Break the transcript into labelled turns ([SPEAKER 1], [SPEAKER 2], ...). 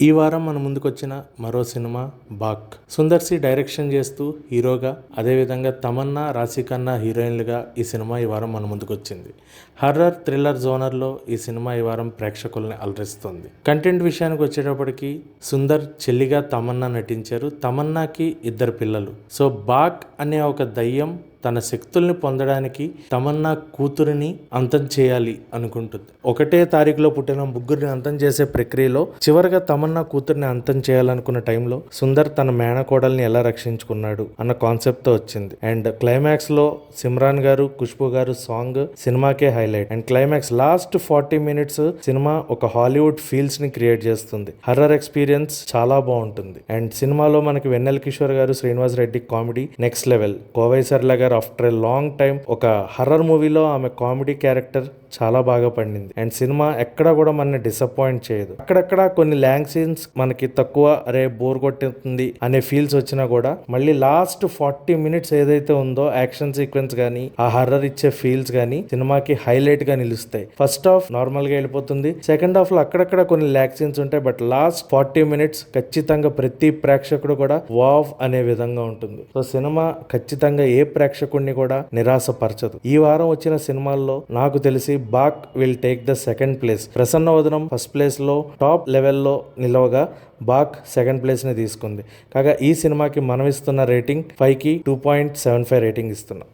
[SPEAKER 1] ఈ వారం మన ముందుకొచ్చిన మరో సినిమా బాక్. సుందర్ సి డైరెక్షన్ చేస్తూ హీరోగా, అదేవిధంగా తమన్నా, రాశిఖన్నా హీరోయిన్లుగా ఈ సినిమా ఈ వారం మన ముందుకొచ్చింది. హర్రర్ థ్రిల్లర్ జోనర్లో ఈ సినిమా ఈ వారం ప్రేక్షకుల్ని అలరిస్తుంది. కంటెంట్ విషయానికి వచ్చేటప్పటికి సుందర్ చెల్లిగా తమన్నా నటించారు. తమన్నాకి 2 పిల్లలు. సో బాక్ అనే ఒక దయ్యం తన శక్తుల్ని పొందడానికి తమన్నా కూతురిని అంతం చేయాలి అనుకుంటుంది. ఒకటే తారీఖులో పుట్టిన ముగ్గురిని అంతం చేసే ప్రక్రియలో చివరిగా తమన్నా కూతురిని అంతం చేయాలనుకున్న టైంలో సుందర్ తన మేనకోడల్ని ఎలా రక్షించుకున్నాడు అన్న కాన్సెప్ట్ తో వచ్చింది. అండ్ క్లైమాక్స్ లో సిమ్రాన్ గారు, ఖుష్బూ గారు సాంగ్ సినిమాకే highlight. And climax last 40 minutes cinema ఒక హాలీవుడ్ ఫీల్స్ ని క్రియేట్ చేస్తుంది. హర్రర్ ఎక్స్పీరియన్స్ చాలా బాగుంటుంది. అండ్ సినిమాలో మనకి వెన్నెల కిషోర్ గారు, Srinivas Reddy comedy next level. Kovai Sarala గారు ఆఫ్టర్ ఏ లాంగ్ టైం ఒక హర్రర్ మూవీలో ఆమె కామెడీ క్యారెక్టర్ చాలా బాగా పండింది. అండ్ సినిమా ఎక్కడా కూడా మనని డిసప్పాయింట్ చేయదు. అక్కడక్కడ కొన్ని ల్యాంగ్ సీన్స్ మనకి తక్కువ, అరే బోర్ కొట్టుతుంది అనే ఫీల్స్ వచ్చినా కూడా మళ్ళీ లాస్ట్ 40 మినిట్స్ ఏదైతే ఉందో యాక్షన్ సీక్వెన్స్ గానీ, ఆ హర్రర్ ఇచ్చే ఫీల్స్ గానీ సినిమాకి హైలైట్ గా నిలుస్తాయి. ఫస్ట్ హాఫ్ నార్మల్ గా వెళ్ళిపోతుంది. సెకండ్ హాఫ్ లో అక్కడక్కడ కొన్ని ల్యాక్ సీన్స్ ఉంటాయి. బట్ లాస్ట్ 40 మినిట్స్ ఖచ్చితంగా ప్రతి ప్రేక్షకుడు కూడా వావ్ అనే విధంగా ఉంటుంది. సో సినిమా ఖచ్చితంగా ఏ ప్రేక్షకుడిని కూడా నిరాశపరచదు. ఈ వారం వచ్చిన సినిమాల్లో నాకు తెలిసి Baak will take the second place. Prasanna Vadanam first place లో టాప్ లెవెల్లో నిలవగా బాక్ సెకండ్ ప్లేస్ ని తీసుకుంది. కాగా ఈ సినిమాకి మనం ఇస్తున్న రేటింగ్ 5కి 2.75 రేటింగ్ ఇస్తున్నాం.